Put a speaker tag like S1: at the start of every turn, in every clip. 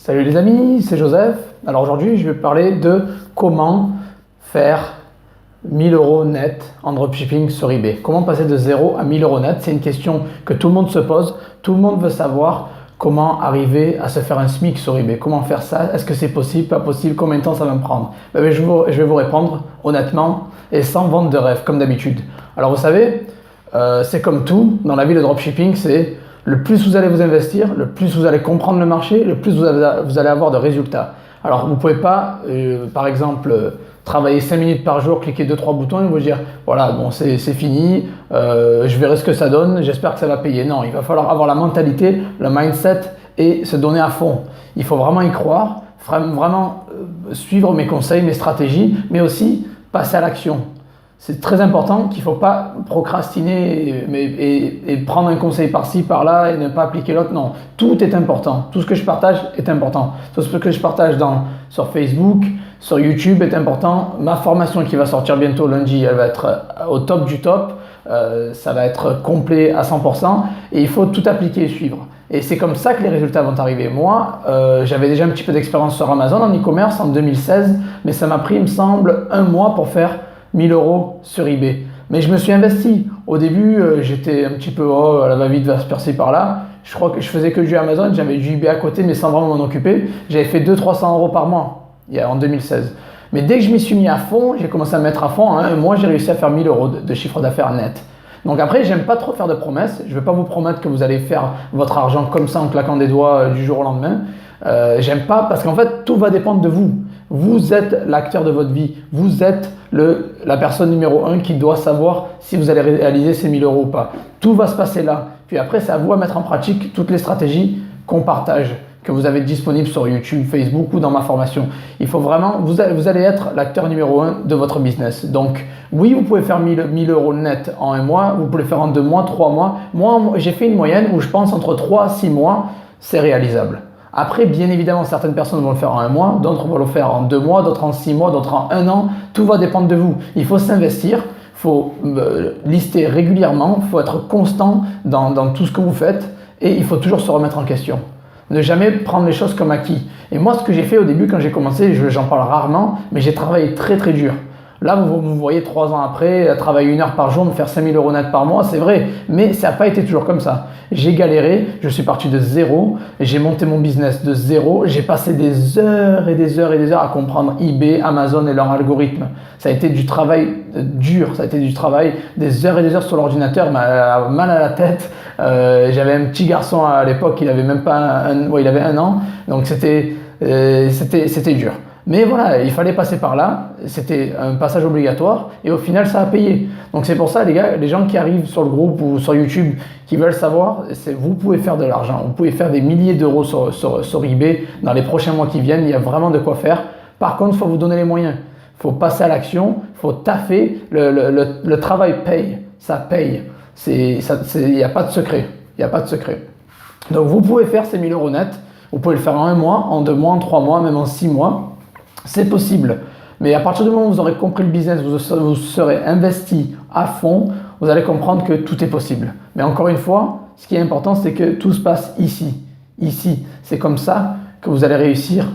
S1: Salut les amis, c'est Joseph. Alors aujourd'hui, je vais parler de comment faire 1000 euros net en dropshipping sur eBay. Comment passer de 0 à 1000 euros net? C'est une question que tout le monde se pose. Tout le monde veut savoir comment arriver à se faire un SMIC sur eBay. Comment faire ça? Est-ce que c'est possible? Pas possible? Combien de temps ça va me prendre? Je vais vous répondre honnêtement et sans vente de rêve, comme d'habitude. Alors vous savez, c'est comme tout dans la vie, le dropshipping, c'est le plus vous allez vous investir, le plus vous allez comprendre le marché, le plus vous allez avoir de résultats. Alors vous ne pouvez pas, par exemple, travailler 5 minutes par jour, cliquer 2-3 boutons et vous dire voilà, bon, c'est fini, je verrai ce que ça donne, j'espère que ça va payer. Non, il va falloir avoir la mentalité, le mindset et se donner à fond. Il faut vraiment y croire, vraiment suivre mes conseils, mes stratégies, mais aussi passer à l'action. C'est très important qu'il ne faut pas procrastiner et prendre un conseil par-ci, par-là et ne pas appliquer l'autre. Non, tout est important. Tout ce que je partage est important. Tout ce que je partage sur Facebook, sur YouTube est important. Ma formation qui va sortir bientôt lundi, elle va être au top du top. Ça va être complet à 100% et il faut tout appliquer et suivre. Et c'est comme ça que les résultats vont arriver. Moi, j'avais déjà un petit peu d'expérience sur Amazon en e-commerce en 2016, mais ça m'a pris, il me semble, 1 mois pour faire 1000 euros sur eBay. Mais je me suis investi. Au début, j'étais un petit peu la va-vite va se percer par là. Je crois que je faisais que du Amazon, j'avais du eBay à côté, mais sans vraiment m'en occuper. J'avais fait 200-300 euros par mois en 2016. Mais dès que je m'y suis mis à fond, j'ai commencé à me mettre à fond. En 1 mois, j'ai réussi à faire 1000 euros de chiffre d'affaires net. Donc après, j'aime pas trop faire de promesses. Je ne vais pas vous promettre que vous allez faire votre argent comme ça en claquant des doigts du jour au lendemain. J'aime pas parce qu'en fait, tout va dépendre de vous. Vous êtes l'acteur de votre vie. Vous êtes la personne numéro 1 qui doit savoir si vous allez réaliser ces 1000 euros ou pas. Tout va se passer là. Puis après, c'est à vous à mettre en pratique toutes les stratégies qu'on partage, que vous avez disponibles sur YouTube, Facebook ou dans ma formation. Il faut vraiment, vous allez être l'acteur numéro 1 de votre business. Donc, oui, vous pouvez faire 1000 euros net en 1 mois, vous pouvez le faire en 2 mois, 3 mois. Moi, j'ai fait une moyenne où je pense entre 3 à 6 mois, c'est réalisable. Après, bien évidemment, certaines personnes vont le faire en 1 mois, d'autres vont le faire en 2 mois, d'autres en 6 mois, d'autres en 1 an. Tout va dépendre de vous. Il faut s'investir, il faut lister régulièrement, il faut être constant dans tout ce que vous faites et il faut toujours se remettre en question. Ne jamais prendre les choses comme acquis. Et moi, ce que j'ai fait au début quand j'ai commencé, j'en parle rarement, mais j'ai travaillé très très dur. Là, vous voyez 3 ans après, travailler 1 heure par jour, me faire 5000 euros net par mois, c'est vrai, mais ça n'a pas été toujours comme ça. J'ai galéré, je suis parti de zéro, j'ai monté mon business de zéro, j'ai passé des heures et des heures et des heures à comprendre eBay, Amazon et leur algorithme. Ça a été du travail dur, ça a été du travail des heures et des heures sur l'ordinateur, mal à la tête. J'avais un petit garçon à l'époque, il avait même pas il avait 1 an, donc c'était dur. Mais voilà, il fallait passer par là, c'était un passage obligatoire et au final ça a payé. Donc c'est pour ça les gars, les gens qui arrivent sur le groupe ou sur YouTube qui veulent savoir, vous pouvez faire de l'argent, vous pouvez faire des milliers d'euros sur eBay dans les prochains mois qui viennent, il y a vraiment de quoi faire. Par contre, il faut vous donner les moyens, il faut passer à l'action, il faut taffer, le travail paye, ça paye, il n'y a pas de secret, il n'y a pas de secret. Donc vous pouvez faire ces 1000 euros net, vous pouvez le faire en 1 mois, en 2 mois, en 3 mois, même en 6 mois. C'est possible, mais à partir du moment où vous aurez compris le business, vous serez investi à fond, vous allez comprendre que tout est possible. Mais encore une fois, ce qui est important, c'est que tout se passe ici. Ici, c'est comme ça que vous allez réussir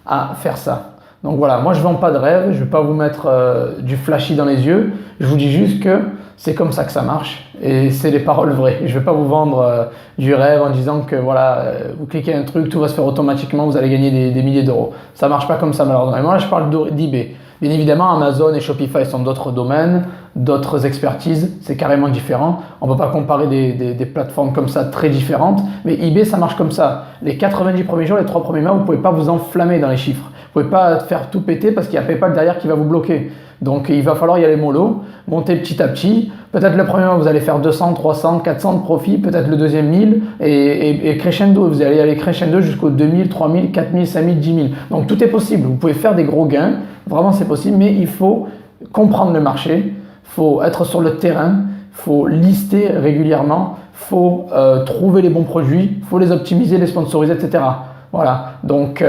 S1: à faire ça. Donc voilà, moi je ne vends pas de rêve, je ne vais pas vous mettre du flashy dans les yeux, je vous dis juste que c'est comme ça que ça marche et c'est les paroles vraies. Je ne vais pas vous vendre du rêve en disant que voilà, vous cliquez un truc, tout va se faire automatiquement, vous allez gagner des milliers d'euros. Ça ne marche pas comme ça malheureusement. Et moi là je parle d'eBay. Bien évidemment, Amazon et Shopify sont d'autres domaines, d'autres expertises, c'est carrément différent. On ne peut pas comparer des plateformes comme ça très différentes, mais eBay ça marche comme ça. Les 90 premiers jours, les 3 premiers mois, vous ne pouvez pas vous enflammer dans les chiffres. Vous ne pouvez pas faire tout péter parce qu'il y a PayPal derrière qui va vous bloquer. Donc il va falloir y aller mollo, monter petit à petit. Peut-être le premier mois vous allez faire 200, 300, 400 de profit, peut-être le deuxième 1000 et crescendo. Vous allez aller crescendo jusqu'aux 2000, 3000, 4000, 5000, 10 000. Donc tout est possible. Vous pouvez faire des gros gains, vraiment c'est possible, mais il faut comprendre le marché, il faut être sur le terrain, il faut lister régulièrement, il faut trouver les bons produits, il faut les optimiser, les sponsoriser, etc. Voilà, donc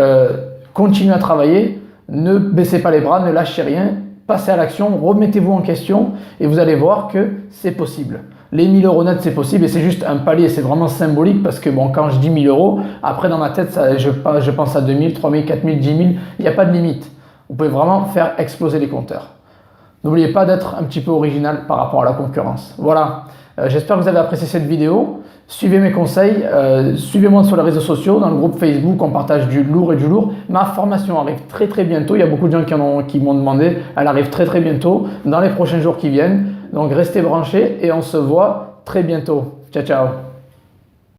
S1: continuez à travailler, ne baissez pas les bras, ne lâchez rien. Passez à l'action, remettez-vous en question et vous allez voir que c'est possible. Les 1000 euros net, c'est possible et c'est juste un palier, c'est vraiment symbolique parce que bon, quand je dis 1000 euros, après dans ma tête, je pense à 2000, 3000, 4000, 10 000, il n'y a pas de limite. Vous pouvez vraiment faire exploser les compteurs. N'oubliez pas d'être un petit peu original par rapport à la concurrence. Voilà, j'espère que vous avez apprécié cette vidéo. Suivez mes conseils, suivez-moi sur les réseaux sociaux, dans le groupe Facebook, on partage du lourd et du lourd. Ma formation arrive très très bientôt, il y a beaucoup de gens qui m'ont demandé, elle arrive très très bientôt, dans les prochains jours qui viennent. Donc restez branchés et on se voit très bientôt. Ciao ciao.